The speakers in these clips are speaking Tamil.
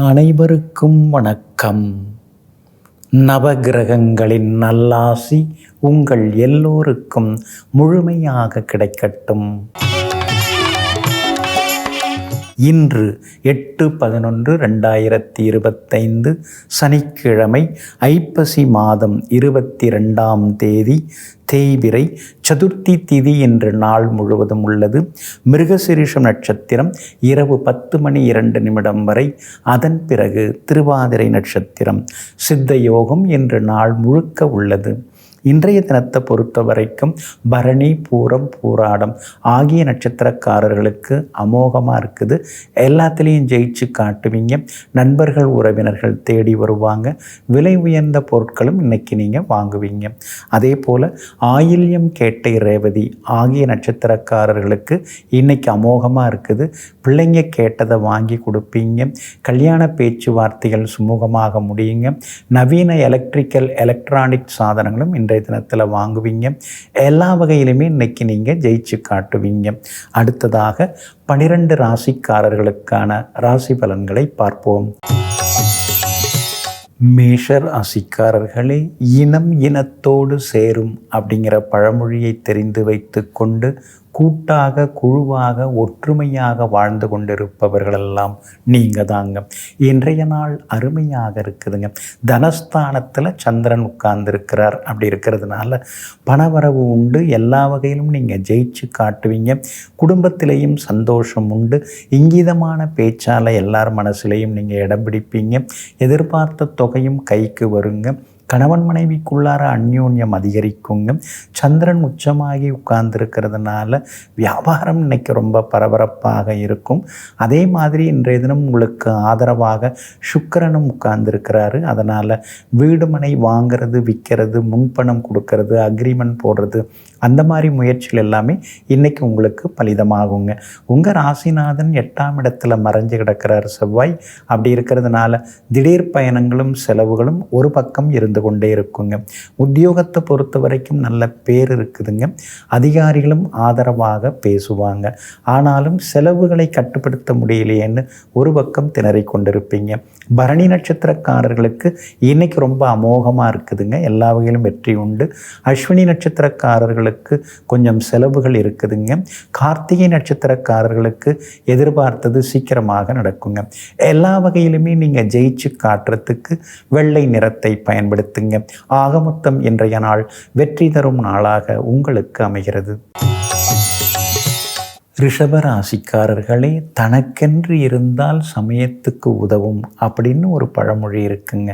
அனைவருக்கும் வணக்கம். நவகிரகங்களின் நல்லாசி உங்கள் எல்லோருக்கும் முழுமையாக கிடைக்கட்டும். இன்று 8/11/2025 சனிக்கிழமை, ஐப்பசி மாதம் 22ஆம் தேதி, தேய்பிறை சதுர்த்தி திதி என்று நாள் முழுவதும் உள்ளது. மிருகசீரிஷம் நட்சத்திரம் இரவு 10:02 வரை, அதன் பிறகு திருவாதிரை நட்சத்திரம், சித்த யோகம் என்று நாள் முழுக்க உள்ளது. இன்றைய தினத்தை பொறுத்த வரைக்கும் பரணி, பூரம், பூராடம் ஆகிய நட்சத்திரக்காரர்களுக்கு அமோகமாக இருக்குது. எல்லாத்துலேயும் ஜெயிச்சு காட்டுவீங்க. நண்பர்கள், உறவினர்கள் தேடி வருவாங்க. விலை உயர்ந்த பொருட்களும் இன்னைக்கு நீங்கள் வாங்குவீங்க. அதே போல் ஆயில்யம், கேட்டை, ரேவதி ஆகிய நட்சத்திரக்காரர்களுக்கு இன்னைக்கு அமோகமாக இருக்குது. பிள்ளைங்க கேட்டதை வாங்கி கொடுப்பீங்க. கல்யாண பேச்சுவார்த்தைகள் சுமூகமாக முடியுங்க. நவீன எலக்ட்ரானிக் சாதனங்களும் இன்றைய தினத்தில் வாங்குவீங்க. எல்லா வகையிலுமே இன்னைக்கு நீங்கள் ஜெயிச்சு காட்டுவீங்க. அடுத்ததாக 12 ராசிக்காரர்களுக்கான ராசி பலன்களை பார்ப்போம். மேஷர் ராசிக்காரர்களே, இனம் இனத்தோடு சேரும் அப்படிங்கிற பழமொழியை தெரிந்து வைத்து கொண்டு கூட்டாக, குழுவாக, ஒற்றுமையாக வாழ்ந்து கொண்டிருப்பவர்களெல்லாம் நீங்கள் தாங்க. இன்றைய நாள் அருமையாக இருக்குதுங்க. தனஸ்தானத்தில் சந்திரன் உட்கார்ந்துருக்கிறார். அப்படி இருக்கிறதுனால பணவரவு உண்டு. எல்லா வகையிலும் நீங்கள் ஜெயிச்சு காட்டுவீங்க. குடும்பத்திலையும் சந்தோஷம் உண்டு. இங்கீதமான பேச்சால் எல்லார் மனசுலையும் நீங்கள் இடம் பிடிப்பீங்க. எதிர்பார்த்த தொகையும் கைக்கு வருங்க. கணவன் மனைவிக்குள்ளார அந்யோன்யம் அதிகரிக்குங்க. சந்திரன் உச்சமாகி உட்கார்ந்துருக்கிறதுனால வியாபாரம் இன்னைக்கு ரொம்ப பரபரப்பாக இருக்கும். அதே மாதிரி இன்றைய தினம் உங்களுக்கு ஆதரவாக சுக்கிரனும் உட்கார்ந்துருக்கிறாரு. அதனால் வீடு மனை வாங்கிறது, விற்கிறது, முன்பணம் கொடுக்கறது, அக்ரிமெண்ட் போடுறது, அந்த மாதிரி முயற்சிகள் எல்லாமே இன்றைக்கி உங்களுக்கு பலிதமாகுங்க. உங்கள் ராசிநாதன் 8ஆம் இடத்துல மறைஞ்சு கிடக்கிறார் செவ்வாய். அப்படி இருக்கிறதுனால திடீர் பயணங்களும் செலவுகளும் ஒரு பக்கம் இருந்து கொண்டே இருக்குங்க. உத்தியோகத்தை பொறுத்த வரைக்கும் நல்ல பேர் இருக்குதுங்க. அதிகாரிகளும் ஆதரவாக பேசுவாங்க. ஆனாலும் செலவுகளை கட்டுப்படுத்த முடியலையேன்னு ஒரு பக்கம் திணறி கொண்டிருப்பீங்க. பரணி நட்சத்திரக்காரர்களுக்கு இன்னைக்கு ரொம்ப அமோகமாக இருக்குதுங்க. எல்லா வகையிலும் வெற்றி உண்டு. அஸ்வினி நட்சத்திரக்காரர்களுக்கு கொஞ்சம் செலவுகள் இருக்குதுங்க. கார்த்திகை நட்சத்திரக்காரர்களுக்கு எதிர்பார்த்தது சீக்கிரமாக நடக்குங்க. எல்லா வகையிலுமே நீங்கள் ஜெயிச்சு காட்டுறதுக்கு வெள்ளை நிறத்தை பயன்படுத்துங்க. ஆக மொத்தம் இன்றைய நாள் வெற்றி தரும் நாளாக உங்களுக்கு அமைகிறது. ரிஷபராசிக்காரர்களே, தனக்கென்று இருந்தால் சமயத்துக்கு உதவும் அப்படின்னு ஒரு பழமொழி இருக்குங்க.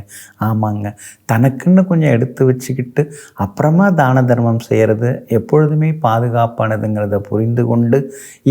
ஆமாங்க, தனக்குன்னு கொஞ்சம் எடுத்து வச்சுக்கிட்டு அப்புறமா தான தர்மம் செய்கிறது எப்பொழுதுமே பாதுகாப்பானதுங்கிறத புரிந்து கொண்டு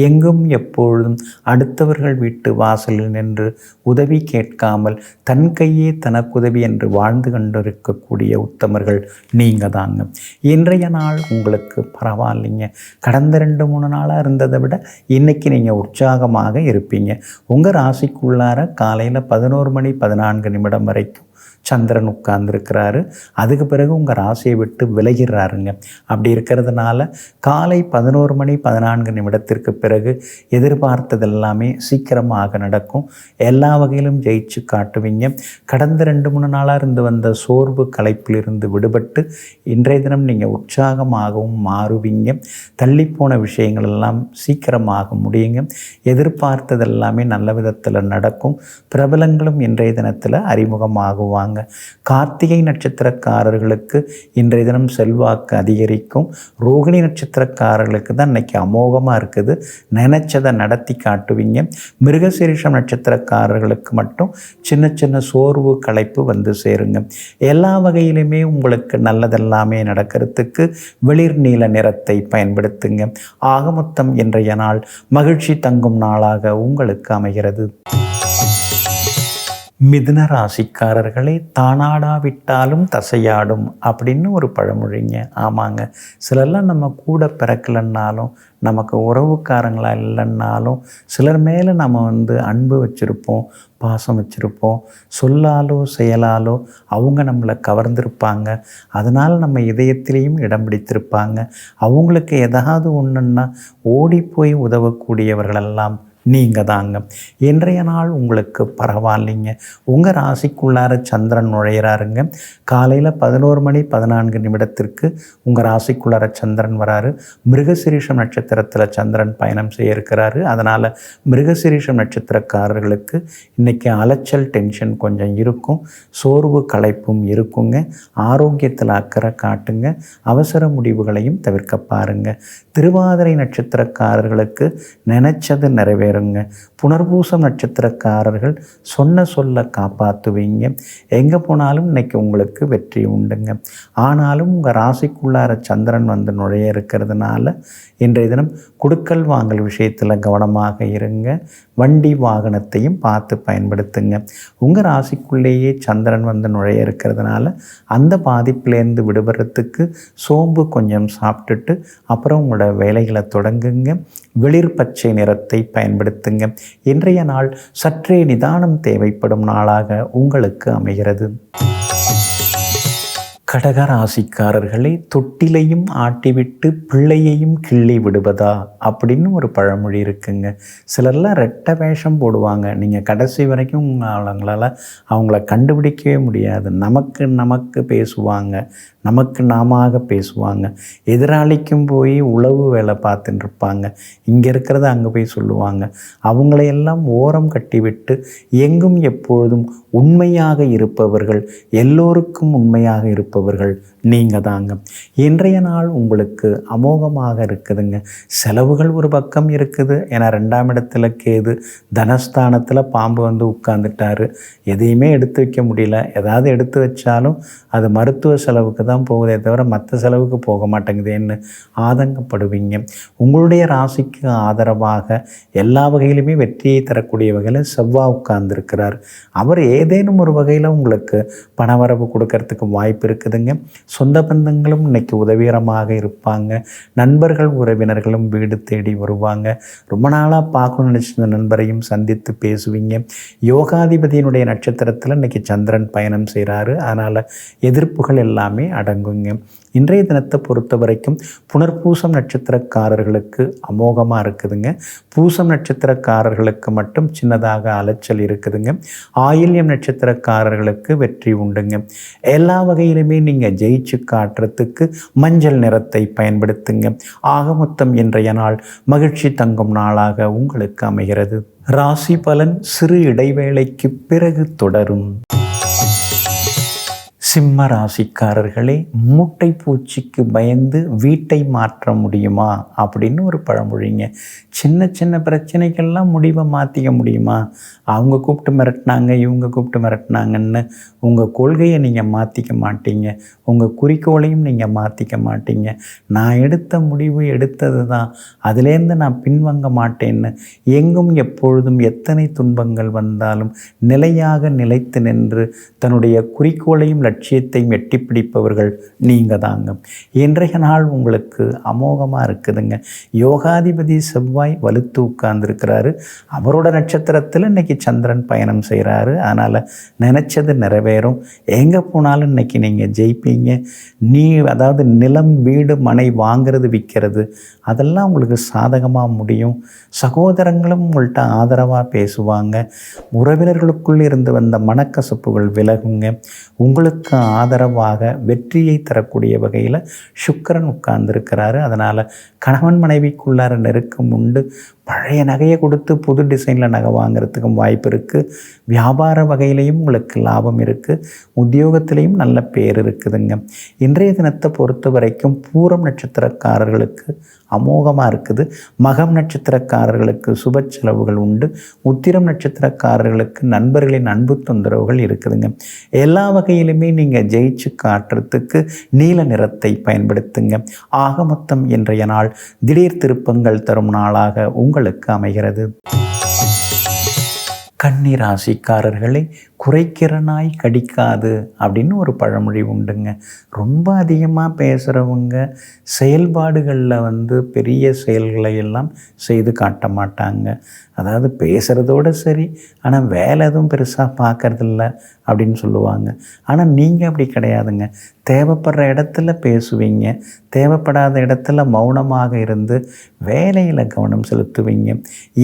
எங்கும் எப்பொழுதும் அடுத்தவர்கள் வீட்டு வாசலில் நின்று உதவி கேட்காமல் தன் கையே தனக்குதவி என்று வாழ்ந்து கொண்டிருக்கக்கூடிய உத்தமர்கள் நீங்கள் தாங்க. இன்றைய நாள் உங்களுக்கு பரவாயில்லைங்க. கடந்த 2-3 நாளாக இருந்ததை விட இன்னைக்கு நீங்கள் உற்சாகமாக இருப்பீங்க. உங்கள் ராசிக்குள்ளார காலையில் 11:14 வரைக்கும் சந்திரன் உட்கார்ந்துருக்கிறாரு. அதுக்கு பிறகு உங்கள் ராசியை விட்டு விலகிறாருங்க. அப்படி இருக்கிறதுனால காலை 11:14 பிறகு எதிர்பார்த்தது எல்லாமே சீக்கிரமாக நடக்கும். எல்லா வகையிலும் ஜெயிச்சு காட்டுவீங்க. கடந்த 2-3 நாளாக இருந்து வந்த சோர்வு களைப்பிலிருந்து விடுபட்டு இன்றைய தினம் நீங்கள் உற்சாகமாகவும் மாறுவீங்க. தள்ளிப்போன விஷயங்கள் எல்லாம் சீக்கிரமாக முடியுங்க. எதிர்பார்த்தது எல்லாமே நல்ல விதத்தில் நடக்கும். பிரபலங்களும் இன்றைய தினத்தில் அறிமுகமாகுவாங்க. கார்த்திகை நட்சத்திரக்காரர்களுக்கு இன்றைய தினம் செல்வாக்கு அதிகரிக்கும். ரோகிணி நட்சத்திரக்காரர்களுக்கு தான் இன்னைக்கு அமோகமாக இருக்குது. நினைச்சதை நடத்தி காட்டுவீங்க. மிருகசீரிஷம் நட்சத்திரக்காரர்களுக்கு மட்டும் சின்ன சின்ன சோர்வு களைப்பு வந்து சேருங்க. எல்லா வகையிலுமே உங்களுக்கு நல்லதெல்லாமே நடக்கிறதுக்கு வெளிர் நீல நிறத்தை பயன்படுத்துங்க. ஆக மொத்தம் இன்றைய நாள் மகிழ்ச்சி தங்கும் நாளாக உங்களுக்கு அமைகிறது. மிதுன ராசிக்காரர்களே, தானாடாவிட்டாலும் தசையாடும் அப்படின்னு ஒரு பழமொழிங்க. ஆமாங்க, சிலர்லாம் நம்ம கூட பிறக்கலைன்னாலும், நமக்கு உறவுக்காரங்களாக இல்லைன்னாலும், சிலர் மேலே நம்ம அன்பு வச்சுருப்போம், பாசம் வச்சுருப்போம். சொல்லாலோ செயலாலோ அவங்க நம்மளை கவர்ந்திருப்பாங்க. அதனால் நம்ம இதயத்திலையும் இடம் பிடித்திருப்பாங்க. அவங்களுக்கு ஏதாவது ஒன்றுன்னா ஓடி போய் உதவக்கூடியவர்களெல்லாம் நீங்கள் தாங்க. இன்றைய நாள் உங்களுக்கு பரவாயில்லைங்க. உங்கள் ராசிக்குள்ளார சந்திரன் நுழையிறாருங்க. காலையில் 11:14 உங்கள் ராசிக்குள்ளார சந்திரன் வராரு. மிருகசீரிஷம் நட்சத்திரத்தில் சந்திரன் பயணம் செய்ய இருக்கிறாரு. அதனால் மிருகசீரிஷம் நட்சத்திரக்காரர்களுக்கு இன்றைக்கி அலைச்சல், டென்ஷன் கொஞ்சம் இருக்கும். சோர்வு, களைப்பும் இருக்குங்க. ஆரோக்கியத்தில் அக்கறை காட்டுங்க. அவசர முடிவுகளையும் தவிர்க்க பாருங்க. திருவாதிரை நட்சத்திரக்காரர்களுக்கு நினைச்சது நிறைவேறுங்க. புனர்பூசம் நட்சத்திரக்காரர்கள் சொன்ன சொல்ல காப்பாற்றுவீங்க. எங்கே போனாலும் இன்னைக்கு உங்களுக்கு வெற்றி உண்டுங்க. ஆனாலும் உங்கள் ராசிக்குள்ளார சந்திரன் வந்து நுழைய இருக்கிறதுனால இன்றைய தினம் கொடுக்கல் வாங்கல் விஷயத்தில் கவனமாக இருங்க. வண்டி வாகனத்தையும் பார்த்து பயன்படுத்துங்க. உங்கள் ராசிக்குள்ளேயே சந்திரன் வந்து நுழைய இருக்கிறதுனால அந்த பாதிப்புலேருந்து விடுபடுறதுக்கு சோம்பு கொஞ்சம் சாப்பிட்டுட்டு அப்புறம் உங்களோட வேலைகளை தொடங்குங்க. வெளிர் பச்சை நிறத்தை பயன்படுத்துங்க. இன்றைய நாள் சற்றே நிதானம் தேவைப்படும் நாளாக உங்களுக்கு அமைகிறது. கடகராசிக்காரர்களே, தொட்டிலையும் ஆட்டிவிட்டு பிள்ளையையும் கிள்ளி விடுவதா அப்படின்னு ஒரு பழமொழி இருக்குங்க. சிலர்லாம் ரெட்டை வேஷம் போடுவாங்க. நீங்கள் கடைசி வரைக்கும் அவங்கள கண்டுபிடிக்கவே முடியாது. நமக்கு பேசுவாங்க, நமக்கு நாம பேசுவாங்க. எதிராளிக்கும் போய் உளவு வேலை பார்த்துட்டு இருப்பாங்க. இங்கே இருக்கிறத அங்கே போய் சொல்லுவாங்க. அவங்களையெல்லாம் ஓரம் கட்டிவிட்டு எங்கும் எப்பொழுதும் உண்மையாக இருப்பவர்கள், எல்லோருக்கும் உண்மையாக இருப்பவர்கள் நீங்கள் தாங்க. இன்றைய நாள் உங்களுக்கு அமோகமாக இருக்குதுங்க. செலவுகள் ஒரு பக்கம் இருக்குது. ஏன்னா 2ஆம் இடத்துல கேது, தனஸ்தானத்தில் பாம்பு வந்து உட்கார்ந்துட்டாரு. எதையுமே எடுத்து வைக்க முடியல. ஏதாவது எடுத்து வச்சாலும் அது மருத்துவ செலவுக்கு தான் போகுதே தவிர மற்ற செலவுக்கு போக மாட்டேங்குதுன்னு ஆதங்கப்படுவீங்க. உங்களுடைய ராசிக்கு ஆதரவாக எல்லா வகையிலுமே வெற்றியை தரக்கூடிய வகையில் செவ்வாய் உட்கார்ந்துருக்கிறார். அவர் ஏதேனும் ஒரு வகையில் உங்களுக்கு பணவரவு கொடுக்கறதுக்கு வாய்ப்பு இருக்குதுங்க. சொந்த பந்தங்களும் இன்னைக்கு உதவிகரமாக இருப்பாங்க. நண்பர்கள், உறவினர்களும் வீடு தேடி வருவாங்க. ரொம்ப நாளாக பார்க்கணும்னு நினச்சிருந்த நண்பரையும் சந்தித்து பேசுவீங்க. யோகாதிபதியினுடைய நட்சத்திரத்தில் இன்னைக்கு சந்திரன் பயணம் செய்கிறாரு. அதனால் எதிர்ப்புகள் எல்லாமே அடங்குங்க. இன்றைய தினத்தை பொறுத்த வரைக்கும் புனர்பூசம் நட்சத்திரக்காரர்களுக்கு அமோகமாக இருக்குதுங்க. பூசம் நட்சத்திரக்காரர்களுக்கு மட்டும் சின்னதாக அலைச்சல் இருக்குதுங்க. ஆயில்யம் நட்சத்திரக்காரர்களுக்கு வெற்றி உண்டுங்க. எல்லா வகையிலுமே நீங்கள் ஜெயிச்சு காட்டுறதுக்கு மஞ்சள் நிறத்தை பயன்படுத்துங்க. ஆக மொத்தம் இன்றைய நாள் மகிழ்ச்சி தங்கும் நாளாக உங்களுக்கு அமைகிறது. ராசி பலன் சிறு இடைவேளைக்கு பிறகு தொடரும். சிம்ம ராசிக்காரர்களே, மூட்டை பூச்சிக்கு பயந்து வீட்டை மாற்ற முடியுமா அப்படின்னு ஒரு பழமொழிங்க. சின்ன சின்ன பிரச்சனைகள்லாம் முடிவை மாற்றிக்க முடியுமா? அவங்க கூப்பிட்டு மிரட்டினாங்க, இவங்க கூப்பிட்டு மிரட்டினாங்கன்னு உங்கள் கொள்கையை நீங்கள் மாற்றிக்க மாட்டீங்க. உங்கள் குறிக்கோளையும் நீங்கள் மாற்றிக்க மாட்டீங்க. நான் எடுத்த முடிவு எடுத்தது தான், அதுலேருந்து நான் பின்வாங்க மாட்டேன்னு எங்கும் எப்பொழுதும் எத்தனை துன்பங்கள் வந்தாலும் நிலையாக நிலைத்து நின்று தன்னுடைய குறிக்கோளையும் லட்சியத்தையும் எட்டி பிடிப்பவர்கள் நீங்கள் தாங்க. இன்றைய நாள் உங்களுக்கு அமோகமாக இருக்குதுங்க. யோகாதிபதி செவ்வாய் வலுத்து உட்கார்ந்துருக்கிறாரு. அவரோட நட்சத்திரத்தில் இன்னைக்கு சந்திரன் பயணம் செய்கிறாரு. அதனால் நினச்சது நிறைவேறும். எங்கே போனாலும் இன்னைக்கு நீங்கள் ஜெயிப்பீங்க. அதாவது நிலம், வீடு, மனை வாங்கிறது, விற்கிறது அதெல்லாம் உங்களுக்கு சாதகமாக முடியும். சகோதரங்களும் உங்கள்கிட்ட ஆதரவாக பேசுவாங்க. உறவினர்களுக்குள் இருந்து வந்த மனக்கசப்புகள் விலகுங்க. உங்களுக்கு ஆதரவாக வெற்றியை தரக்கூடிய வகையில் சுக்கிரன் உட்கார்ந்துருக்கிறாரு. அதனால் கணவன் மனைவிக்குள்ளார நெருக்கம் உண்டு. பழைய நகையை கொடுத்து புது டிசைனில் நகை வாங்கிறதுக்கும் வாய்ப்பு இருக்குது. வியாபார வகையிலையும் உங்களுக்கு லாபம் இருக்குது. உத்தியோகத்திலையும் நல்ல பேர் இருக்குதுங்க. இன்றைய தினத்தை பொறுத்த வரைக்கும் பூரம் நட்சத்திரக்காரர்களுக்கு அமோகமாக இருக்குது. மகம் நட்சத்திரக்காரர்களுக்கு சுப செலவுகள் உண்டு. உத்திரம் நட்சத்திரக்காரர்களுக்கு நண்பர்களின் அன்பு தொந்தரவுகள் இருக்குதுங்க. எல்லா வகையிலுமே நீங்கள் ஜெயிச்சு காட்டுறதுக்கு நீல நிறத்தை பயன்படுத்துங்க. ஆக மொத்தம் இன்றைய நாள் திடீர் திருப்பங்கள் தரும் நாளாக உங்களுக்கு அமைகிறது. கன்னி ராசிக்காரர்களை குறைக்கிற நாய் கடிக்காது அப்படின்னு ஒரு பழமொழி உண்டுங்க. ரொம்ப அதிகமாக பேசுகிறவங்க செயல்பாடுகளில் பெரிய செயல்களை எல்லாம் செய்து காட்ட மாட்டாங்க. அதாவது பேசுகிறதோடு சரி, ஆனால் வேலை எதுவும் பெருசாக பார்க்கறதில்ல அப்படின்னு சொல்லுவாங்க. ஆனால் நீங்கள் அப்படி கிடையாதுங்க. தேவைப்படுற இடத்துல பேசுவீங்க, தேவைப்படாத இடத்துல மௌனமாக இருந்து வேலையில் கவனம் செலுத்துவீங்க.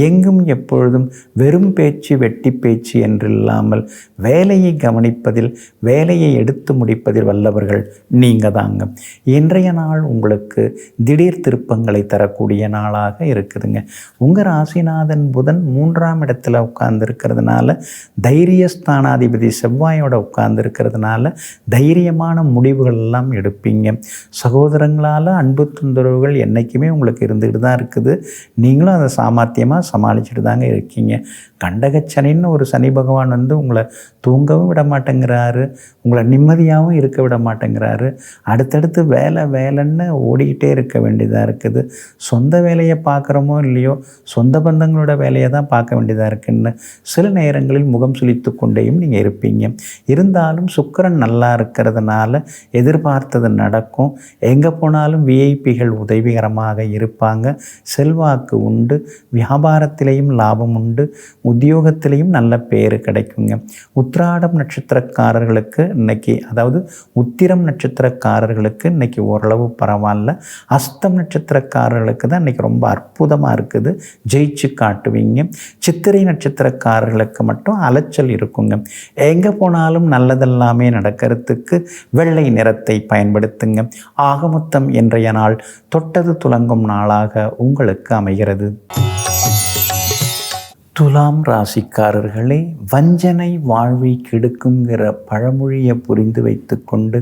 எங்கும் எப்பொழுதும் வெறும் பேச்சு வெட்டி பேச்சு என்றில்லாமல் வேலையை கவனிப்பதில், வேலையை எடுத்து முடிப்பதில் வல்லவர்கள் நீங்கள் தாங்க. இன்றைய நாள் உங்களுக்கு திடீர் திருப்பங்களை தரக்கூடிய நாளாக இருக்குதுங்க. உங்கள் ராசிநாதன் புதன் 3ஆம் இடத்துல உட்கார்ந்துருக்கிறதுனால, தைரியஸ்தானாதிபதி செவ்வாயோட உட்கார்ந்துருக்கிறதுனால தைரியமான முடிவுகள் எல்லாம் எடுப்பீங்க. சகோதரங்களால் அன்பு தொந்தரவுகள் என்றைக்குமே உங்களுக்கு இருந்துகிட்டு தான் இருக்குது. நீங்களும் அதை சாமர்த்தியமாக சமாளிச்சுட்டு தாங்க இருக்கீங்க. கண்டகச்சனின்னு ஒரு சனி பகவான் உங்களை தூங்கவும் விட மாட்டேங்கிறாரு, உங்களை நிம்மதியாகவும் இருக்க விட மாட்டேங்கிறாரு. அடுத்தடுத்து வேலை வேலைன்னு ஓடிக்கிட்டே இருக்க வேண்டியதாக இருக்குது. சொந்த வேலையை பார்க்குறோமோ இல்லையோ, சொந்த பந்தங்களோட வேலையை தான் பார்க்க வேண்டியதாக இருக்குன்னு சில நேரங்களில் முகம் சுளித்து கொண்டேயும் நீங்கள் இருப்பீங்க. இருந்தாலும் சுக்கிரன் நல்லா இருக்கிறதுனால எதிர்பார்த்தது நடக்கும். எங்கே போனாலும் விஐபிகள் உதவிகரமாக இருப்பாங்க. செல்வாக்கு உண்டு, வியாபாரத்திலையும் லாபம் உண்டு, உத்தியோகத்திலையும் நல்ல பேர் கிடைக்குங்க. உத்திராடம் நட்சத்திரக்காரர்களுக்கு இன்னைக்கு, அதாவது உத்திரம் நட்சத்திரக்காரர்களுக்கு இன்னைக்கு ஓரளவு பரவாயில்ல. அஸ்தம் நட்சத்திரக்காரர்களுக்கு தான் இன்னைக்கு ரொம்ப அற்புதமாக இருக்குது, ஜெயிச்சு காட்டுவீங்க. சித்திரை நட்சத்திரக்காரர்களுக்கு மட்டும் அலைச்சல் இருக்குங்க. எங்கே போனாலும் நல்லதெல்லாமே நடக்கிறதுக்கு வெள்ளை நிறத்தை பயன்படுத்துங்க. ஆகமொத்தம் இன்றைய நாள் தொட்டது துலங்கும் நாளாக உங்களுக்கு அமைகிறது. துலாம் ராசிக்காரர்களே, வஞ்சனை வாழ்வை கெடுக்குங்கிற பழமொழியை புரிந்து வைத்து கொண்டு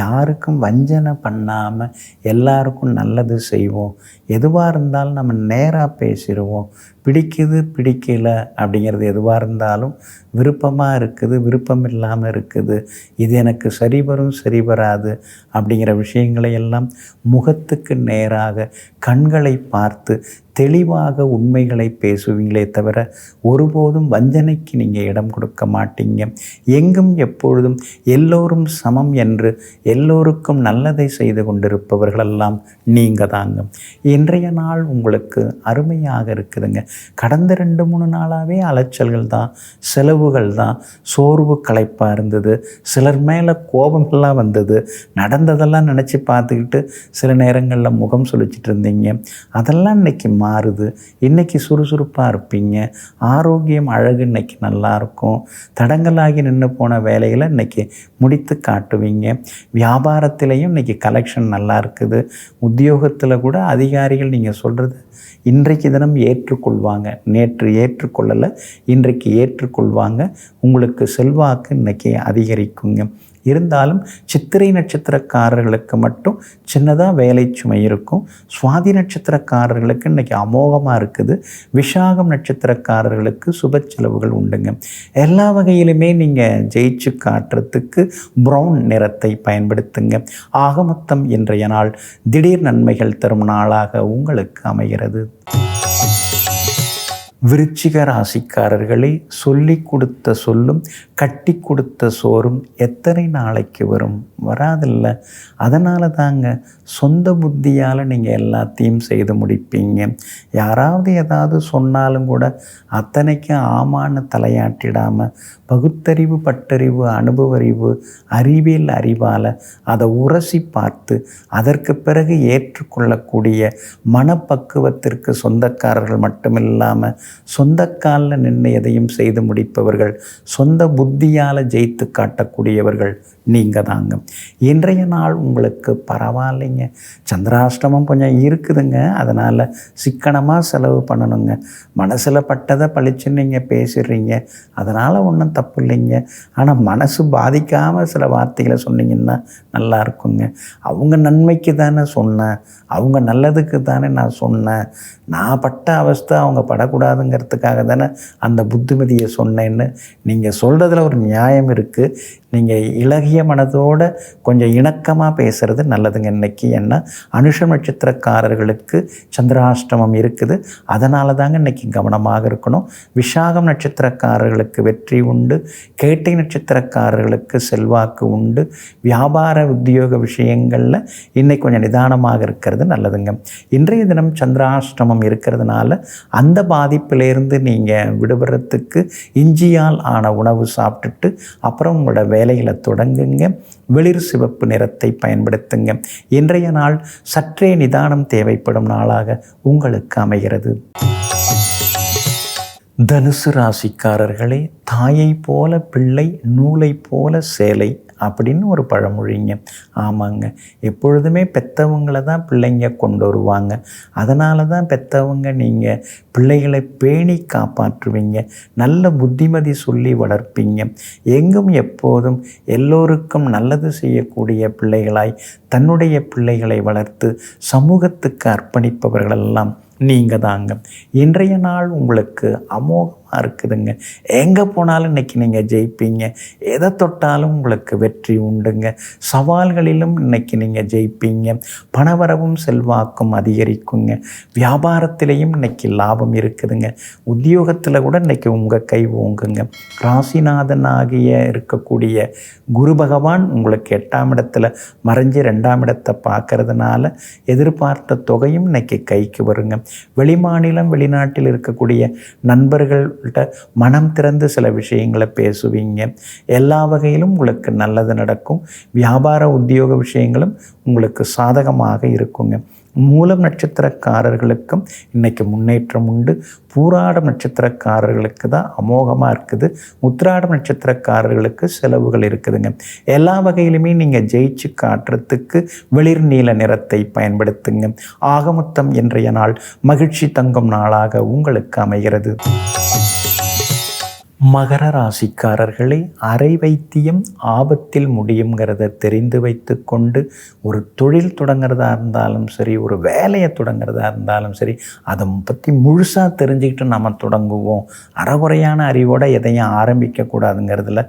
யாருக்கும் வஞ்சனை பண்ணாமல் எல்லாருக்கும் நல்லது செய்வோம். எதுவாக இருந்தாலும் நம்ம நேராக பேசிடுவோம். பிடிக்குது பிடிக்கல அப்படிங்கிறது எதுவாக இருந்தாலும் விருப்பமாக இருக்குது, விருப்பம் இல்லாமல் இருக்குது, இது எனக்கு சரி வரும் சரி வராது அப்படிங்கிற விஷயங்களை எல்லாம் முகத்துக்கு நேராக கண்களை பார்த்து தெளிவாக உண்மைகளை பேசுவீங்களே தவிர ஒருபோதும் வஞ்சனைக்கு நீங்கள் இடம் கொடுக்க மாட்டீங்க. எங்கும் எப்பொழுதும் எல்லோரும் சமம் என்று எல்லோருக்கும் நல்லதை செய்து கொண்டிருப்பவர்களெல்லாம் நீங்கள் தாங்க. இன்றைய நாள் உங்களுக்கு அருமையாக இருக்குதுங்க. கடந்த 2-3 நாளாகவே அலைச்சல்கள் தான், செலவுகள் தான், சோர்வு களைப்பாக இருந்தது, சிலர் மேலே கோபமெல்லாம் வந்தது. நடந்ததெல்லாம் நினச்சி பார்த்துக்கிட்டு சில நேரங்களில் முகம் சுழிச்சிட்டு இருந்தீங்க. அதெல்லாம் இன்றைக்கி மாறுது. இன்றைக்கி சுறுசுறுப்பாக இருப்பீங்க. ஆரோக்கியம் அழகு இன்றைக்கி நல்லாயிருக்கும். தடங்களாகி நின்று போன வேலைகளை இன்றைக்கி முடித்து காட்டுவீங்க. வியாபாரத்திலையும் இன்றைக்கி கலெக்ஷன் நல்லா இருக்குது. உத்தியோகத்தில் கூட அதிகாரிகள் நீங்கள் சொல்கிறது இன்றைக்கு தினம் ஏற்றுக்கொள்வாங்க. நேற்று ஏற்றுக்கொள்ளலை, இன்றைக்கு ஏற்றுக்கொள்வாங்க. உங்களுக்கு செல்வாக்கு இன்றைக்கி அதிகரிக்குங்க. இருந்தாலும் சித்திரை நட்சத்திரக்காரர்களுக்கு மட்டும் சின்னதாக வேலை சுமை இருக்கும். சுவாதி நட்சத்திரக்காரர்களுக்கு இன்றைக்கி அமோகமாக இருக்குது. விஷாகம் நட்சத்திரக்காரர்களுக்கு சுப செலவுகள் உண்டுங்க. எல்லா வகையிலுமே நீங்கள் ஜெயிச்சு காட்டுறதுக்கு ப்ரௌன் நிறத்தை பயன்படுத்துங்க. ஆகமொத்தம் இன்றைய நாள் திடீர் நன்மைகள் தரும் நாளாக உங்களுக்கு அமைகிறது. விருச்சிக ராசிக்காரர்களே, சொல்லி கொடுத்த சொல்லும் கட்டி கொடுத்த சோறும் எத்தனை நாளைக்கு வரும்? வராதில்ல. அதனால தாங்க சொந்த புத்தியால் நீங்கள் எல்லாத்தையும் செய்து முடிப்பீங்க. யாராவது ஏதாவது சொன்னாலும் கூட அத்தனைக்கும் ஆமான்னு தலையாட்டிடாமல் பகுத்தறிவு, பட்டறிவு, அனுபவறிவு, அறிவியல் அறிவால் அதை உரசி பார்த்து அதற்கு பிறகு ஏற்றுக்கொள்ளக்கூடிய மனப்பக்குவத்திற்கு சொந்தக்காரர்கள் மட்டுமில்லாமல் சொந்த காலில் நின்று எதையும் செய்து முடிப்பவர்கள், சொந்த புத்தியால் ஜெயித்து காட்டக்கூடியவர்கள் நீங்கள் தாங்க. இன்றைய நாள் உங்களுக்கு பரவாயில்லைங்க. சந்திராஷ்டமம் கொஞ்சம் இருக்குதுங்க. அதனால் சிக்கனமாக செலவு பண்ணணுங்க. மனசில் பட்டதை பழிச்சுன்னு நீங்கள் பேசிடுறீங்க, அதனால் ஒன்றும் தப்பு இல்லைங்க. ஆனால் மனசு பாதிக்காமல் சில வார்த்தைகளை சொன்னீங்கன்னா நல்லா இருக்குங்க. அவங்க நன்மைக்கு தானே சொன்னேன், அவங்க நல்லதுக்கு தானே நான் சொன்னேன், நான் பட்ட அவஸ்தை அவங்க படக்கூடாதுங்கிறதுக்காக தானே அந்த புத்திமதியை சொன்னேன்னு நீங்கள் சொல்கிறதுல ஒரு நியாயம் இருக்குது. நீங்கள் இளகிய மனதோடு கொஞ்சம் இணக்கமாக பேசுகிறது நல்லதுங்க இன்றைக்கி. ஏன்னா அனுஷ நட்சத்திரக்காரர்களுக்கு சந்திராஷ்டமம் இருக்குது. அதனால தாங்க இன்றைக்கி கவனமாக இருக்கணும். விஷாகம் நட்சத்திரக்காரர்களுக்கு வெற்றி உண்டு. கேட்டை நட்சத்திரக்காரர்களுக்கு செல்வாக்கு உண்டு. வியாபார உத்தியோக விஷயங்களில் இன்றைக்கி கொஞ்சம் நிதானமாக இருக்கிறது நல்லதுங்க. இன்றைய தினம் சந்திராஷ்டமம் இருக்கிறதுனால அந்த பாதிப்பு களைப்பிலேருந்து நீங்கள் விடுபடுறதுக்கு இஞ்சியால் ஆன உணவு சாப்பிட்டுட்டு அப்புறம் உங்களோட வேலைகளை தொடங்குங்க. வெளிர் சிவப்பு நிறத்தை பயன்படுத்துங்க. இன்றைய நாள் சற்றே நிதானம் தேவைப்படும் நாளாக உங்களுக்கு அமைகிறது. தனுசு ராசிக்காரர்களே, தாயை போல பிள்ளை, நூலை போல சேலை அப்படின்னு ஒரு பழமொழிங்க. ஆமாங்க, எப்பொழுதுமே பெற்றவங்கள தான் பிள்ளைங்க கொண்டு வருவாங்க. அதனால தான் பெற்றவங்க நீங்கள் பிள்ளைகளை பேணி காப்பாற்றுவீங்க. நல்ல புத்திமதி சொல்லி வளர்ப்பீங்க. எங்கும் எப்போதும் எல்லோருக்கும் நல்லது செய்யக்கூடிய பிள்ளைகளாய் தன்னுடைய பிள்ளைகளை வளர்த்து சமூகத்துக்கு அர்ப்பணிப்பவர்களெல்லாம் நீங்கள் தாங்க. இன்றைய நாள் உங்களுக்கு அமோகமாக இருக்குதுங்க. எங்கே போனாலும் இன்றைக்கி நீங்கள் ஜெயிப்பீங்க. எதை தொட்டாலும் உங்களுக்கு வெற்றி உண்டுங்க. சவால்களிலும் இன்றைக்கி நீங்கள் ஜெயிப்பீங்க. பணவரவும் செல்வாக்கும் அதிகரிக்குங்க. வியாபாரத்திலையும் இன்றைக்கி லாபம் இருக்குதுங்க. உத்தியோகத்தில் கூட இன்றைக்கி உங்கள் கை ஓங்குங்க. ராசிநாதனாகிய இருக்கக்கூடிய குரு பகவான் உங்களுக்கு 8ஆம் இடத்துல மறைஞ்சு 2ஆம் இடத்தை பார்க்கறதுனால எதிர்பார்த்த தொகையும் இன்றைக்கி கைக்கு வருங்க. வெளிமாநிலம் வெளிநாட்டில் இருக்கக்கூடிய நண்பர்கள்ட்ட மனம் திறந்து சில விஷயங்களை பேசுவீங்க. எல்லா வகையிலும் உங்களுக்கு நல்லது நடக்கும். வியாபார உத்தியோக விஷயங்களும் உங்களுக்கு சாதகமாக இருக்குங்க. மூலம் நட்சத்திரக்காரர்களுக்கும் இன்றைக்கி முன்னேற்றம் உண்டு. பூராடம் நட்சத்திரக்காரர்களுக்கு தான் அமோகமாக இருக்குது. உத்திராடம் நட்சத்திரக்காரர்களுக்கு செலவுகள் இருக்குதுங்க. எல்லா வகையிலுமே நீங்கள் ஜெயிச்சு காட்டுறதுக்கு வெளிர் நீல நிறத்தை பயன்படுத்துங்க. ஆகமொத்தம் இன்றைய நாள் மகிழ்ச்சி தங்கும் நாளாக உங்களுக்கு அமைகிறது. மகர ராசிக்காரர்களே, அரை வைத்தியம் ஆபத்தில் முடியுங்கிறத தெரிந்து வைத்து கொண்டு ஒரு தொழில் தொடங்குறதா இருந்தாலும் சரி, ஒரு வேலையை தொடங்குறதா இருந்தாலும் சரி, அதை பற்றி முழுசாக தெரிஞ்சுக்கிட்டு நம்ம தொடங்குவோம். அறகுறையான அறிவோடு எதையும் ஆரம்பிக்கக்கூடாதுங்கிறதுல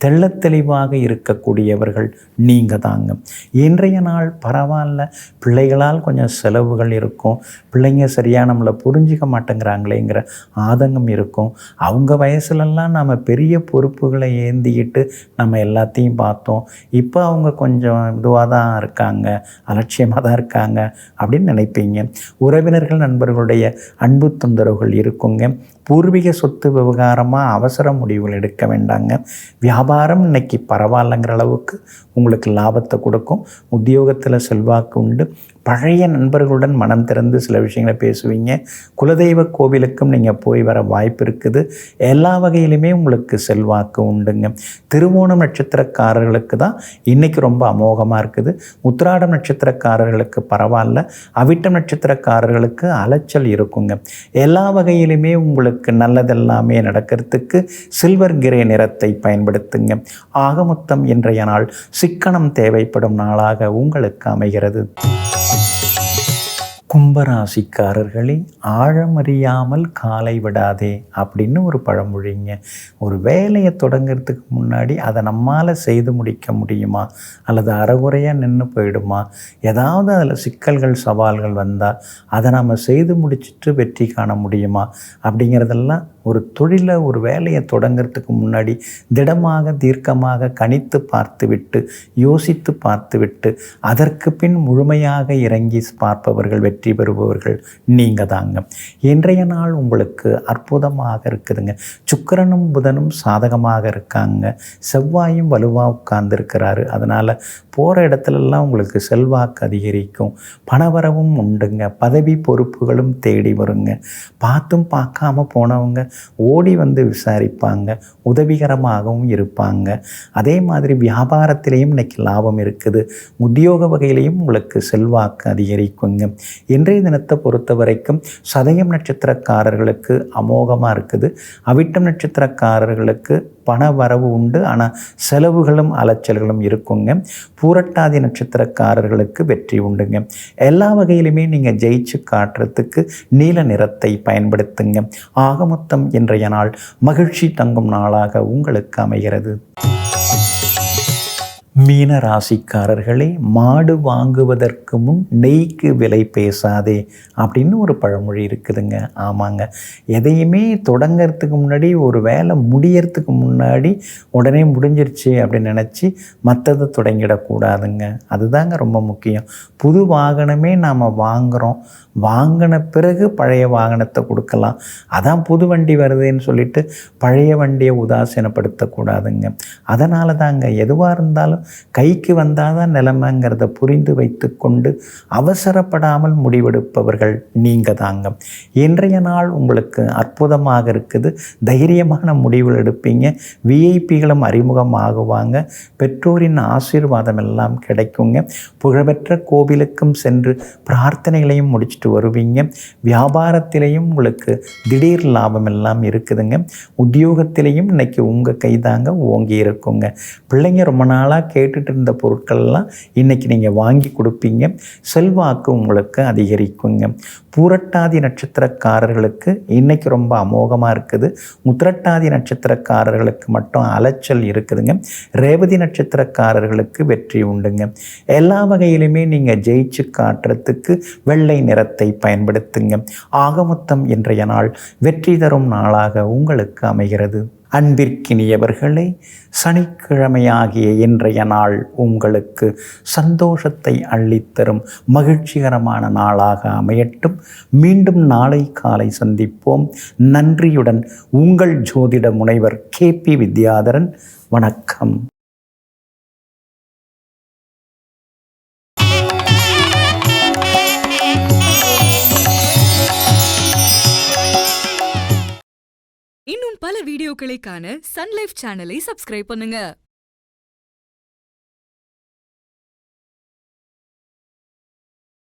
தெள்ள தெளிவாக இருக்கக்கூடியவர்கள் நீங்கள் தாங்க. இன்றைய நாள் பரவாயில்ல, பிள்ளைகளால் கொஞ்சம் செலவுகள் இருக்கும். பிள்ளைங்க சரியாக நம்மளை புரிஞ்சிக்க மாட்டேங்கிறாங்களேங்கிற ஆதங்கம் இருக்கும். அவங்க வயசுலெல்லாம் நம்ம பெரிய பொறுப்புகளை ஏந்திக்கிட்டு நம்ம எல்லாத்தையும் பார்த்தோம். இப்போ அவங்க கொஞ்சம் இதுவாக தான் இருக்காங்க, அலட்சியமாக தான் இருக்காங்க அப்படின்னு நினைப்பீங்க. உறவினர்கள் நண்பர்களுடைய அன்பு தொந்தரவுகள் இருக்குங்க. பூர்வீக சொத்து விவகாரமாக அவசர முடிவுகள் எடுக்க வேண்டாங்க. வியாபாரம் இன்னைக்கு பரவாயில்லைங்கிற அளவுக்கு உங்களுக்கு லாபத்தை கொடுக்கும். உத்தியோகத்தில் செல்வாக்கு உண்டு. பழைய நண்பர்களுடன் மனம் திறந்து சில விஷயங்களை பேசுவீங்க. குலதெய்வ கோவிலுக்கும் நீங்கள் போய் வர வாய்ப்பு இருக்குது. எல்லா வகையிலுமே உங்களுக்கு செல்வாக்கு உண்டுங்க. திருவோணம் நட்சத்திரக்காரர்களுக்கு தான் இன்றைக்கி ரொம்ப அமோகமாக இருக்குது. உத்திராடம் நட்சத்திரக்காரர்களுக்கு பரவாயில்ல. அவிட்டம் நட்சத்திரக்காரர்களுக்கு அலைச்சல் இருக்குங்க. எல்லா வகையிலுமே உங்களுக்கு நல்லதெல்லாமே நடக்கிறதுக்கு சில்வர் கிரே நிறத்தை பயன்படுத்துங்க. ஆகமொத்தம் இன்றைய நாள் சிக்கனம் தேவைப்படும் நாளாக உங்களுக்கு அமைகிறது. கும்பராசிக்காரர்களே, ஆழமறியாமல் காலை விடாதே அப்படின்னு ஒரு பழமொழிங்க. ஒரு வேலையை தொடங்கிறதுக்கு முன்னாடி அதை நம்மால் செய்து முடிக்க முடியுமா, அல்லது அறகுறையாக நின்று போயிடுமா, ஏதாவது அதில் சிக்கல்கள் சவால்கள் வந்தால் அதை நம்ம செய்து முடிச்சுட்டு வெற்றி காண முடியுமா அப்படிங்கிறதெல்லாம் ஒரு தொழிலை ஒரு வேலையை தொடங்கிறதுக்கு முன்னாடி திடமாக தீர்க்கமாக கணித்து பார்த்துவிட்டு யோசித்து பார்த்துவிட்டு அதற்கு பின் முழுமையாக இறங்கி பார்ப்பவர்கள் வெற்றி பெறுபவர்கள் நீங்கள் தாங்க. இன்றைய நாள் உங்களுக்கு அற்புதமாக இருக்குதுங்க. சுக்கிரனும் புதனும் சாதகமாக இருக்காங்க. செவ்வாயும் வலுவாக உட்கார்ந்துருக்கிறாரு. அதனால் போகிற இடத்துலலாம் உங்களுக்கு செல்வாக்கு அதிகரிக்கும். பணவரவும் உண்டுங்க. பதவி பொறுப்புகளும் தேடி வருங்க. பார்த்தும் பார்க்காம போனவங்க ஓடி வந்து விசாரிப்பாங்க. உதவிகரமாகவும் இருப்பாங்க. அதே மாதிரி வியாபாரத்திலையும் இன்னைக்கு லாபம் இருக்குது. உத்தியோக வகையிலையும் உங்களுக்கு செல்வாக்கு அதிகரிக்குங்க. இன்றைய தினத்தை பொறுத்த வரைக்கும் சதயம் நட்சத்திரக்காரர்களுக்கு அமோகமாக இருக்குது. அவிட்டம் நட்சத்திரக்காரர்களுக்கு பண வரவு உண்டு. ஆனால் செலவுகளும் அலைச்சல்களும் இருக்குங்க. பூரட்டாதி நட்சத்திரக்காரர்களுக்கு வெற்றி உண்டுங்க. எல்லா வகையிலுமே நீங்கள் ஜெயிச்சு காட்டுறதுக்கு நீல நிறத்தை பயன்படுத்துங்க. ஆகமொத்தம் இன்றைய நாள் மகிழ்ச்சி தங்கும் நாளாக உங்களுக்கு அமைகிறது. மீன ராசிக்காரர்களே, மாடு வாங்குவதற்கு முன் நெய்க்கு விலை பேசாதே அப்படின்னு ஒரு பழமொழி இருக்குதுங்க. ஆமாங்க, எதையுமே தொடங்கிறதுக்கு முன்னாடி, ஒரு வேலை முடியறதுக்கு முன்னாடி உடனே முடிஞ்சிருச்சு அப்படின்னு நினச்சி மற்றதை தொடங்கிடக்கூடாதுங்க. அதுதாங்க ரொம்ப முக்கியம். புது வாகனமே நாம் வாங்குகிறோம், வாங்கின பிறகு பழைய வாகனத்தை கொடுக்கலாம். அதான் புது வண்டி வருதுன்னு சொல்லிட்டு பழைய வண்டியை உதாசீனப்படுத்தக்கூடாதுங்க. அதனால தாங்க எதுவாக இருந்தாலும் கைக்கு வந்தால் தான் நிலைமைங்கிறத புரிந்து வைத்து கொண்டு அவசரப்படாமல் முடிவெடுப்பவர்கள் நீங்கள் தாங்க. இன்றைய நாள் உங்களுக்கு அற்புதமாக இருக்குது. தைரியமான முடிவுகள் எடுப்பீங்க. விஐபிகளும் அறிமுகமாகுவாங்க. பெற்றோரின் ஆசீர்வாதம் எல்லாம் கிடைக்குங்க. புகழ்பெற்ற கோவிலுக்கும் சென்று பிரார்த்தனைகளையும் முடிச்சுட்டு வருவீங்க. வியாபாரத்திலையும் உங்களுக்கு திடீர் லாபம் எல்லாம் இருக்குதுங்க. உத்தியோகத்திலையும் இன்னைக்கு உங்கள் கைதாங்க ஓங்கி இருக்குங்க. பிள்ளைங்க ரொம்ப நாளாக கேட்டுட்டு இருந்த பொருட்கள்லாம் இன்றைக்கி நீங்கள் வாங்கி கொடுப்பீங்க. செல்வாக்கு உங்களுக்கு அதிகரிக்குங்க. பூரட்டாதி நட்சத்திரக்காரர்களுக்கு இன்றைக்கி ரொம்ப அமோகமாக இருக்குது. உத்திரட்டாதி நட்சத்திரக்காரர்களுக்கு மட்டும் அலைச்சல் இருக்குதுங்க. ரேவதி நட்சத்திரக்காரர்களுக்கு வெற்றி உண்டுங்க. எல்லா வகையிலுமே நீங்கள் ஜெயிச்சு காட்டுறதுக்கு வெள்ளை நிறத்தை பயன்படுத்துங்க. ஆக மொத்தம் இன்றைய நாள் வெற்றி தரும் நாளாக உங்களுக்கு அமைகிறது. அன்பிற்கினியவர்களே, சனிக்கிழமையாகிய இன்றைய நாள் உங்களுக்கு சந்தோஷத்தை அள்ளித்தரும் மகிழ்ச்சிகரமான நாளாக அமையட்டும். மீண்டும் நாளை காலை சந்திப்போம். நன்றியுடன் உங்கள் ஜோதிட முனைவர் KP வித்யாதரன். வணக்கம். இன்னும் பல வீடியோக்களை காண சன் லைஃப் சேனலை சப்ஸ்கிரைப் பண்ணுங்க.